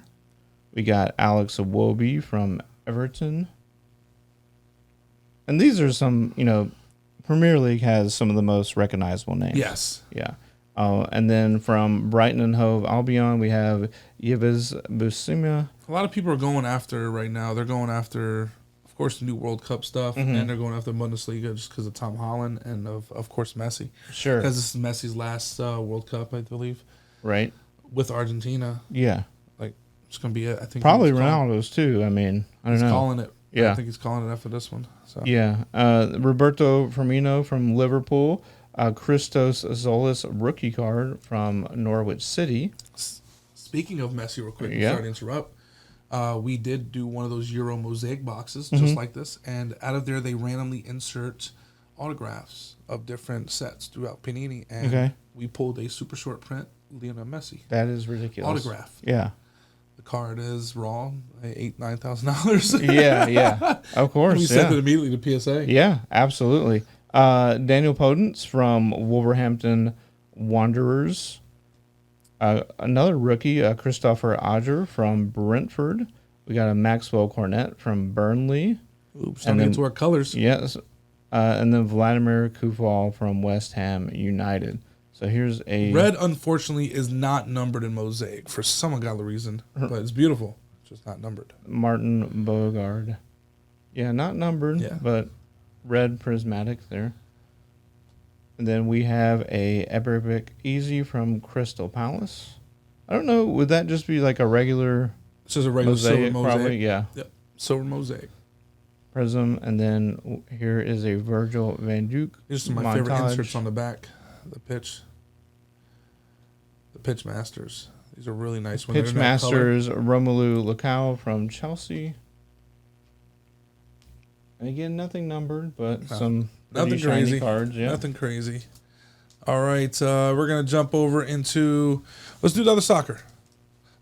Speaker 1: We got Alex Iwobi from Everton. And these are some, Premier League has some of the most recognizable names.
Speaker 2: Yes.
Speaker 1: Yeah. And then from Brighton and Hove Albion, we have Yves Bissouma.
Speaker 2: A lot of people are going after right now. They're going after, of course, the new World Cup stuff,
Speaker 1: Mm-hmm.
Speaker 2: and they're going after Bundesliga just because of Tom Holland and of course Messi.
Speaker 1: Sure.
Speaker 2: Because this is Messi's last World Cup, I believe,
Speaker 1: Right?
Speaker 2: with Argentina.
Speaker 1: Yeah.
Speaker 2: Like it's gonna be it. I think
Speaker 1: Probably
Speaker 2: he's calling-
Speaker 1: Ronaldo's too. I mean, I don't
Speaker 2: He's
Speaker 1: know.
Speaker 2: calling it.
Speaker 1: Yeah.
Speaker 2: I think he's calling it after this one. So
Speaker 1: Yeah. Roberto Firmino from Liverpool. Christos Zolis rookie card from Norwich City.
Speaker 2: Speaking of Messi, real quick,
Speaker 1: Yeah.
Speaker 2: sorry to interrupt. We did do one of those Euro mosaic boxes,
Speaker 1: Mm-hmm.
Speaker 2: just like this, and out of there they randomly insert autographs of different sets throughout Panini, and
Speaker 1: Okay.
Speaker 2: we pulled a super short print Lionel Messi
Speaker 1: That is ridiculous.
Speaker 2: autograph.
Speaker 1: Yeah.
Speaker 2: The card is raw, $8,000-$9,000.
Speaker 1: Yeah. Of course.
Speaker 2: We sent it
Speaker 1: Yeah.
Speaker 2: immediately to PSA.
Speaker 1: Yeah, absolutely. Daniel Podence from Wolverhampton Wanderers. Another rookie, Christopher Adger from Brentford. We got a Maxwell Cornet from Burnley.
Speaker 2: Oops, starting to get to our colors.
Speaker 1: Yes. And then Vladimir Kufal from West Ham United. So here's a...
Speaker 2: Red, unfortunately, is not numbered in Mosaic for some ungodly reason, but it's beautiful. It's just not numbered.
Speaker 1: Martin Beauregard. Yeah, not numbered, but red prismatic there. And then we have a Epic Easy from Crystal Palace. I don't know, would that just be like a regular...
Speaker 2: It's just a regular silver mosaic.
Speaker 1: Probably, yeah.
Speaker 2: Yep, silver mosaic.
Speaker 1: Prism, and then here is a Virgil van Dijk.
Speaker 2: These are my favorite inserts on the back. The Pitch Masters. These are really nice.
Speaker 1: Pitch Masters, Romelu Lukaku from Chelsea. And again, nothing numbered, but some
Speaker 2: nothing
Speaker 1: shiny
Speaker 2: crazy
Speaker 1: cards. Yeah.
Speaker 2: Nothing crazy. All right, we're gonna jump over into. Let's do the other soccer.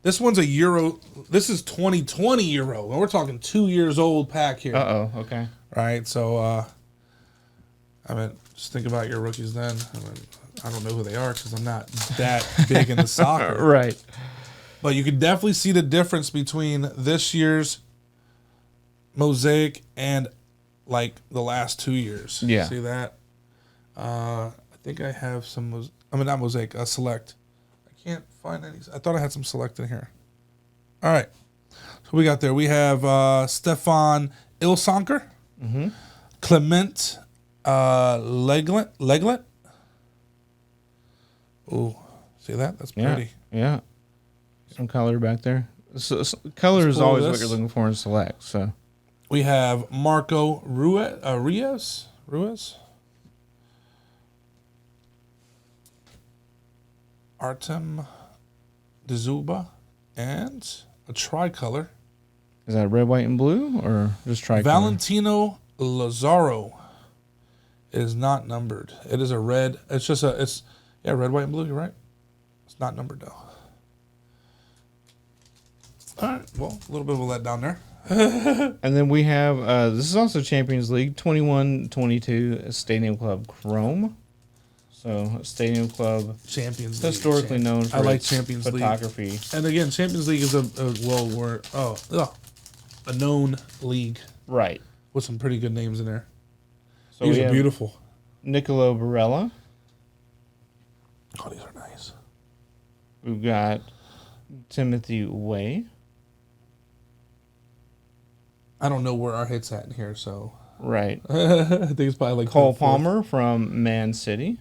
Speaker 2: This one's a Euro. This is 2020 Euro, and we're talking 2 years old pack here.
Speaker 1: Okay.
Speaker 2: All right, so just think about your rookies then. I don't know who they are because I'm not that big into soccer.
Speaker 1: Right.
Speaker 2: But you can definitely see the difference between this year's mosaic and like the last 2 years.
Speaker 1: Yeah.
Speaker 2: See that? I think I have some. Not mosaic. Select. I can't find any. I thought I had some select in here. All right. So we got there. We have Stefan Ilsanker, Clement Leglet. Ooh, see that? That's pretty.
Speaker 1: Yeah. Some color back there. So color is always what you're looking for in select. So
Speaker 2: we have Marco Ruiz. Artem Dzuba, and a tricolor.
Speaker 1: Is that red, white, and blue, or just tricolor?
Speaker 2: Valentino Lazaro. It is not numbered. It is a red. It's red, white, and blue. You're right. It's not numbered though. All right. Well, a little bit of a letdown there.
Speaker 1: And then we have this is also Champions League 21-22 Stadium Club Chrome. So Stadium Club
Speaker 2: Champions League.
Speaker 1: Historically known for its
Speaker 2: Champions
Speaker 1: photography.
Speaker 2: League. And again, Champions League is a known league.
Speaker 1: Right.
Speaker 2: With some pretty good names in there.
Speaker 1: So
Speaker 2: these are beautiful.
Speaker 1: Nicolo Barella.
Speaker 2: Oh, these are nice.
Speaker 1: We've got Timothy Way.
Speaker 2: I don't know where our hit's at in here, so.
Speaker 1: Right.
Speaker 2: I think it's probably like
Speaker 1: Cole Palmer from Man City.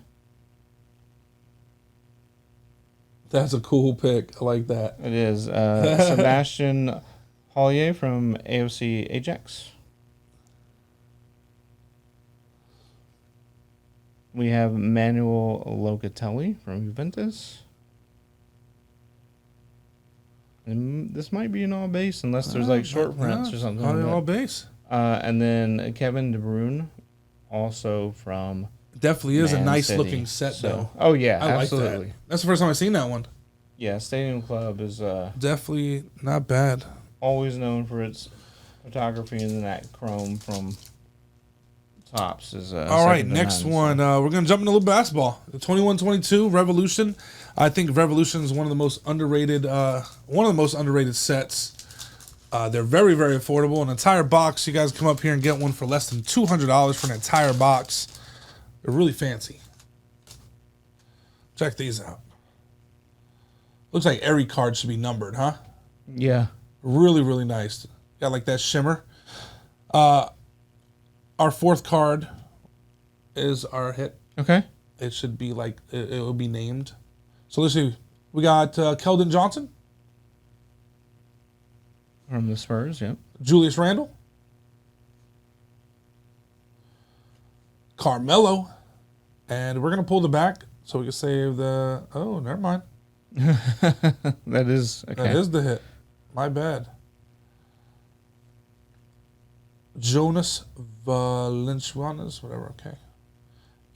Speaker 2: That's a cool pick. I like that.
Speaker 1: It is. Sebastian Hollier from AFC Ajax. We have Manuel Locatelli from Juventus. And this might be an all base unless there's like short prints or something.
Speaker 2: Probably all base.
Speaker 1: And then Kevin De Bruyne, also from
Speaker 2: definitely is
Speaker 1: Man
Speaker 2: a nice
Speaker 1: City.
Speaker 2: looking set though.
Speaker 1: Oh yeah,
Speaker 2: I
Speaker 1: absolutely.
Speaker 2: Like that. That's the first time I've seen that one.
Speaker 1: Yeah, Stadium Club is
Speaker 2: definitely not bad.
Speaker 1: Always known for its photography, and then that chrome from tops is
Speaker 2: all right. Next one, we're gonna jump into a little basketball. The 21-22 Revolution. I think Revolution is one of the most underrated sets. They're very, very affordable. An entire box. You guys come up here and get one for less than $200 for an entire box. They're really fancy. Check these out. Looks like every card should be numbered, huh?
Speaker 1: Yeah.
Speaker 2: Really, really nice. Got like that shimmer. Our fourth card is our hit.
Speaker 1: Okay.
Speaker 2: It should be like, it will be named. So let's see. We got Keldon Johnson.
Speaker 1: From the Spurs, yep.
Speaker 2: Julius Randle. Carmelo. And we're going to pull the back so we can save the... Oh, never mind.
Speaker 1: That is... Okay.
Speaker 2: That is the hit. My bad. Jonas Valanciunas, whatever, okay.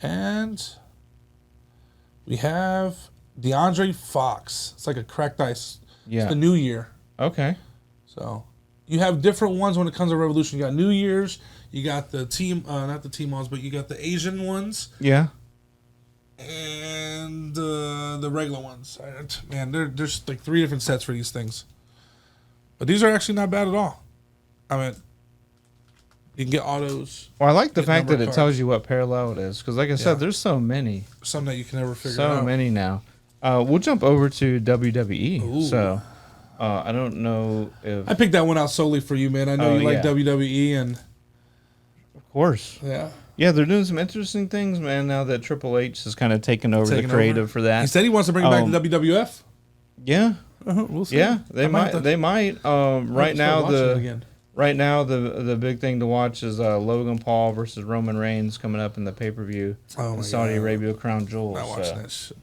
Speaker 2: And we have DeAndre Fox. It's like a cracked ice.
Speaker 1: Yeah.
Speaker 2: It's the new year.
Speaker 1: Okay.
Speaker 2: So you have different ones when it comes to Revolution. You got New Year's. You got the team, not the team ones, but you got the Asian ones.
Speaker 1: Yeah.
Speaker 2: And the regular ones. Man, there's like 3 different sets for these things. But these are actually not bad at all. I mean, you can get autos.
Speaker 1: Well, I like the fact that it
Speaker 2: cards.
Speaker 1: tells you what parallel it is, because like I said, there's so many.
Speaker 2: Some that you can never figure out.
Speaker 1: So many now. We'll jump over to WWE.
Speaker 2: Ooh.
Speaker 1: So I don't know if...
Speaker 2: I picked that one out solely for you, man. I know you like WWE, and...
Speaker 1: Of course.
Speaker 2: Yeah.
Speaker 1: Yeah, they're doing some interesting things, man, now that Triple H has kind of taken over the creative for that.
Speaker 2: He said he wants to bring it back to WWF.
Speaker 1: Yeah.
Speaker 2: We'll see.
Speaker 1: Yeah, they might. They might. Right now, the big thing to watch is Logan Paul versus Roman Reigns coming up in the pay-per-view in Saudi Arabia Crown Jewel.
Speaker 2: Not watching that shit.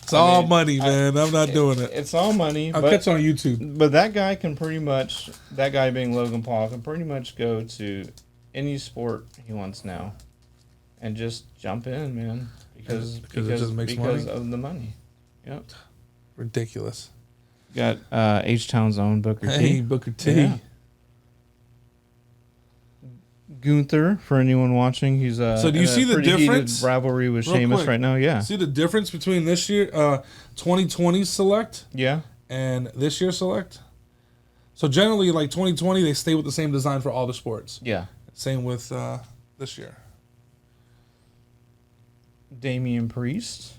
Speaker 2: It's all money, man. I'm not doing it.
Speaker 1: It's all money.
Speaker 2: I'll catch it on YouTube.
Speaker 1: But that guy can pretty much, that guy being Logan Paul, can pretty much go to any sport he wants now, and just jump in, man, because
Speaker 2: it just makes money?
Speaker 1: of the money. Yep.
Speaker 2: Ridiculous.
Speaker 1: Got H-Town's own Booker T.
Speaker 2: Hey, Booker T.
Speaker 1: Yeah. Gunther, for anyone watching, he's
Speaker 2: so do you see the difference?
Speaker 1: Rivalry with Sheamus right now, yeah.
Speaker 2: See the difference between this year, 2020 Select,
Speaker 1: yeah,
Speaker 2: and this year Select. So generally, like 2020, they stay with the same design for all the sports.
Speaker 1: Yeah.
Speaker 2: Same with this year.
Speaker 1: Damian Priest.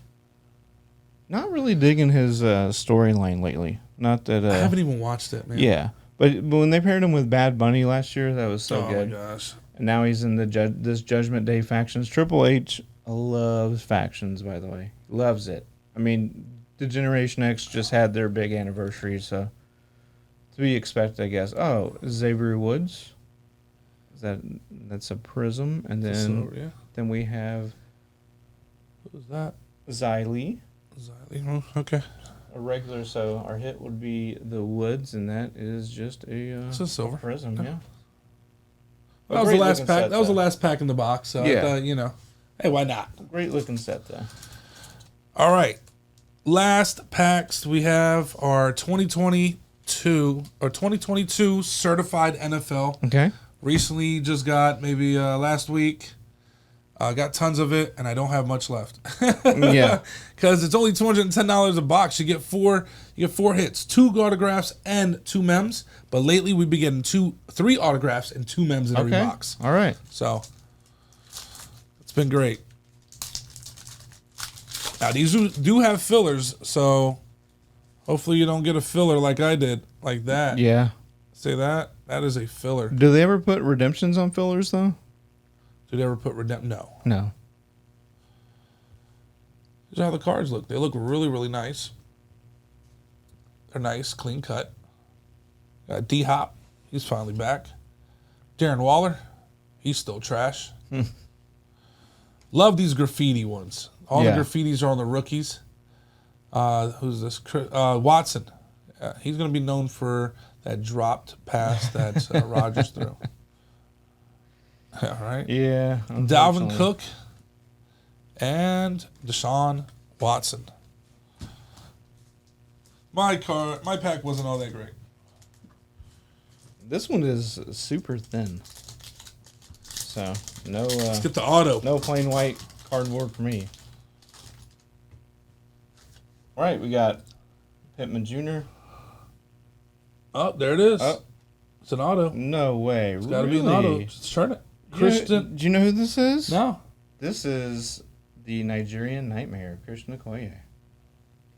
Speaker 1: Not really digging his storyline lately. Not that
Speaker 2: I haven't even watched it, man.
Speaker 1: Yeah, but when they paired him with Bad Bunny last year, that was so good.
Speaker 2: Oh my gosh!
Speaker 1: And now he's in this Judgment Day factions. Triple H loves factions, by the way. Loves it. I mean, the Generation X just had their big anniversary, so to be expected, I guess. Oh, Xavier Woods. That's a Prism, and then we have
Speaker 2: who's that?
Speaker 1: Xylee.
Speaker 2: Okay.
Speaker 1: A regular, so our hit would be the Woods, and that is just
Speaker 2: it's a silver
Speaker 1: Prism, yeah.
Speaker 2: That was the last pack. That was the last pack in the box. So I thought, hey, why not?
Speaker 1: Great looking set, though.
Speaker 2: All right, last packs we have are 2022 or 2022 certified NFL.
Speaker 1: Okay.
Speaker 2: Recently, just got maybe last week. Got tons of it, and I don't have much left.
Speaker 1: Yeah,
Speaker 2: because it's only $210 a box. You get four hits, 2 autographs and 2 mems. But lately, we've been getting 3 autographs and 2 mems in every box.
Speaker 1: All right.
Speaker 2: So it's been great. Now these do have fillers, so hopefully you don't get a filler like I did, like that.
Speaker 1: Yeah.
Speaker 2: Say that. That is a filler.
Speaker 1: Do they ever put redemptions on fillers though?
Speaker 2: Did they ever put redemption? No.
Speaker 1: No.
Speaker 2: Here's how the cards look. They look really, really nice. They're nice, clean cut. Got D-Hop. He's finally back. Darren Waller. He's still trash. Love these graffiti ones. All the graffitis are on the rookies. Who's this? Watson. He's going to be known for that dropped pass that Rodgers threw. All right.
Speaker 1: Yeah.
Speaker 2: Dalvin Cook and Deshaun Watson. My pack wasn't all that great.
Speaker 1: This one is super thin. So no.
Speaker 2: Let's get the auto.
Speaker 1: No plain white cardboard for me. All right, we got Pittman Jr.
Speaker 2: Oh, there it is.
Speaker 1: Oh.
Speaker 2: It's an auto.
Speaker 1: No way.
Speaker 2: It's got to be an auto. Just turn it.
Speaker 1: Christian. Do you know who this is?
Speaker 2: No.
Speaker 1: This is the Nigerian Nightmare, Christian Okoye.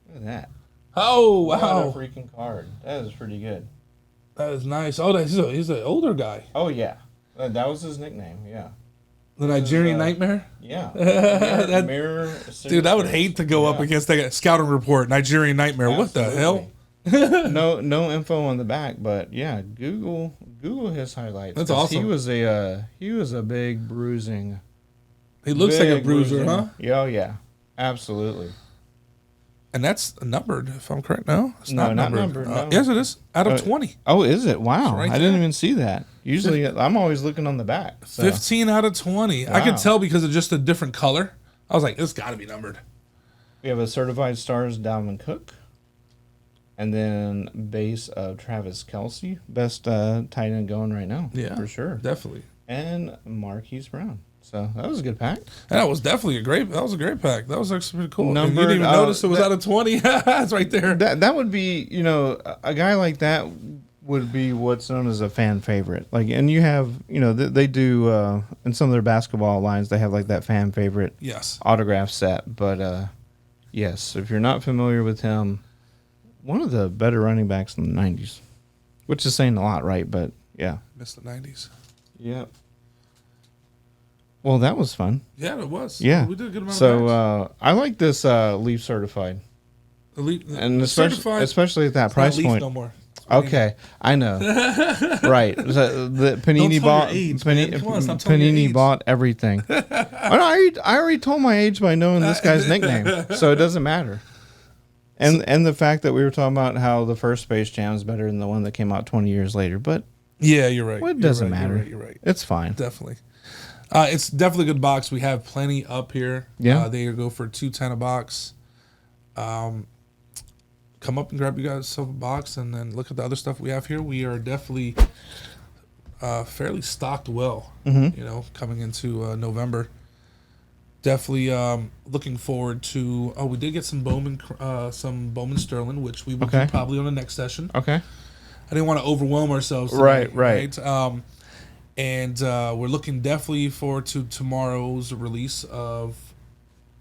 Speaker 1: Look at that.
Speaker 2: Oh, wow.
Speaker 1: What a freaking card. That is pretty good.
Speaker 2: That is nice. Oh, he's an older guy.
Speaker 1: Oh, yeah. That was his nickname, yeah.
Speaker 2: The Nigerian Nightmare?
Speaker 1: Yeah.
Speaker 2: Mirror dude, I would hate to go up against that guy. Scouting report, Nigerian Nightmare. Absolutely. What the hell?
Speaker 1: No info on the back, but yeah, Google his highlights.
Speaker 2: That's awesome.
Speaker 1: He was a big bruising.
Speaker 2: He looks like a bruiser, huh?
Speaker 1: Yeah, yeah, absolutely.
Speaker 2: And that's numbered, if I'm correct. No, it's
Speaker 1: not numbered. No.
Speaker 2: Yes, it is. Out of 20.
Speaker 1: Oh, is it? Wow,
Speaker 2: right
Speaker 1: I didn't even see that. Usually, I'm always looking on the back. So.
Speaker 2: 15 out of 20. Wow. I could tell because of just a different color. I was like, it's got to be numbered.
Speaker 1: We have a certified stars Dalvin Cook. And then base of Travis Kelce. Best tight end going right now.
Speaker 2: Yeah.
Speaker 1: For sure.
Speaker 2: Definitely.
Speaker 1: And Marquise Brown. So that was a good pack.
Speaker 2: That was definitely a great pack. That was actually pretty cool. And you
Speaker 1: Numbered,
Speaker 2: didn't even notice it was out of 20. It's right there.
Speaker 1: That would be, a guy like that would be what's known as a fan favorite. Like, and you have, they do in some of their basketball lines, they have like that fan favorite autograph set. But yes, if you're not familiar with him, one of the better running backs in the 90s, which is saying a lot, right? But yeah,
Speaker 2: missed the 90s.
Speaker 1: Yeah. Well, that was fun.
Speaker 2: Yeah, it was.
Speaker 1: Yeah,
Speaker 2: we did a good amount.
Speaker 1: So I like this Leaf certified, and especially at that price point.
Speaker 2: No more.
Speaker 1: Okay, I know. Right, the Panini bought. Panini bought everything. I already told my age by knowing this guy's nickname, so it doesn't matter. And the fact that we were talking about how the first Space Jam is better than the one that came out 20 years later, but
Speaker 2: yeah, you're right.
Speaker 1: Well, it doesn't matter.
Speaker 2: You're right.
Speaker 1: It's fine.
Speaker 2: Definitely. It's definitely a good box. We have plenty up here.
Speaker 1: Yeah.
Speaker 2: They go for $210 a box. Come up and grab you guys a box and then look at the other stuff we have here. We are definitely fairly stocked well, coming into November. Definitely looking forward to. Oh, we did get some Bowman Sterling, which we will do probably on the next session.
Speaker 1: Okay.
Speaker 2: I didn't want to overwhelm ourselves
Speaker 1: today,
Speaker 2: right. And we're looking definitely forward to tomorrow's release of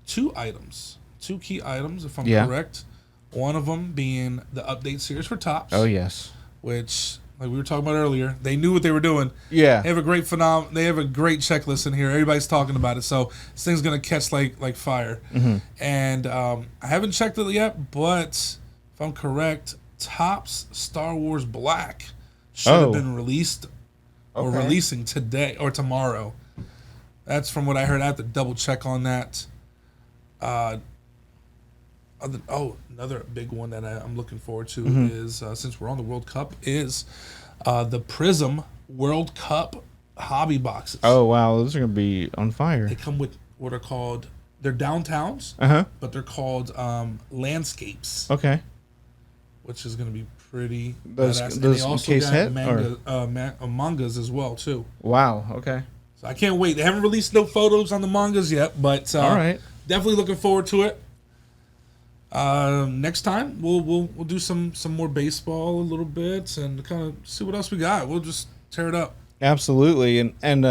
Speaker 2: two key items, if I'm correct. One of them being the update series for Topps.
Speaker 1: Oh yes.
Speaker 2: Which, like we were talking about earlier, they knew what they were doing.
Speaker 1: Yeah.
Speaker 2: They have a great They have a great checklist in here. Everybody's talking about it, so this thing's gonna catch like fire. Mm-hmm. And I haven't checked it yet, but if I'm correct, Topps Star Wars Black should have been released or releasing today or tomorrow. That's from what I heard. I have to double check on that. Another big one that I'm looking forward to is, since we're on the World Cup, is the Prism World Cup hobby boxes.
Speaker 1: Oh, wow. Those are going to be on fire.
Speaker 2: They come with what are called, they're downtowns, but they're called landscapes.
Speaker 1: Okay.
Speaker 2: Which is going to be pretty
Speaker 1: those
Speaker 2: badass. And they also
Speaker 1: case
Speaker 2: got mangas as well, too.
Speaker 1: Wow, okay.
Speaker 2: So I can't wait. They haven't released no photos on the mangas yet, but
Speaker 1: all right.
Speaker 2: Definitely looking forward to it. Next time we'll do some more baseball a little bit and kind of see what else we got. We'll just tear it up.
Speaker 1: Absolutely, and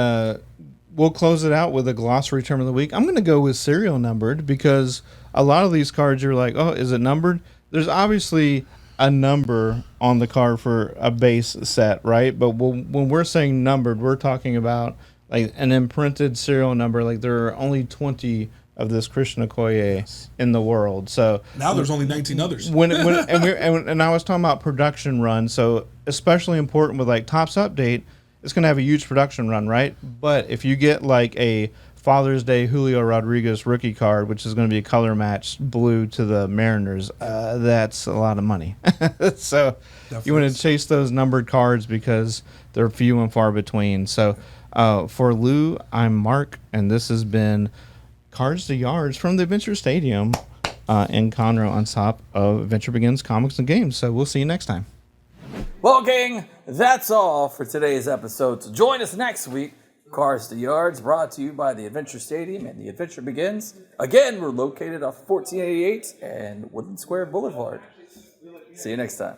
Speaker 1: we'll close it out with a glossary term of the week. I'm going to go with serial numbered because a lot of these cards you're like, oh, is it numbered? There's obviously a number on the card for a base set, right? But when we're saying numbered, we're talking about like an imprinted serial number. Like there are only 20 of this Christian Okoye in the world. So
Speaker 2: now there's only 19 others.
Speaker 1: And I was talking about production run. So especially important with like Topps Update, it's going to have a huge production run, right? But if you get like a Father's Day Julio Rodriguez rookie card, which is going to be a color matched blue to the Mariners, that's a lot of money. So definitely. You want to chase those numbered cards because they're few and far between. So for Lou, I'm Mark, and this has been Cards to Yards from the Adventure Stadium in Conroe on top of Adventure Begins Comics and Games. So we'll see you next time.
Speaker 3: Well, gang, that's all for today's episode. So join us next week. Cars to Yards, brought to you by the Adventure Stadium and the Adventure Begins. Again, we're located off 1488 and Woodland Square Boulevard. See you next time.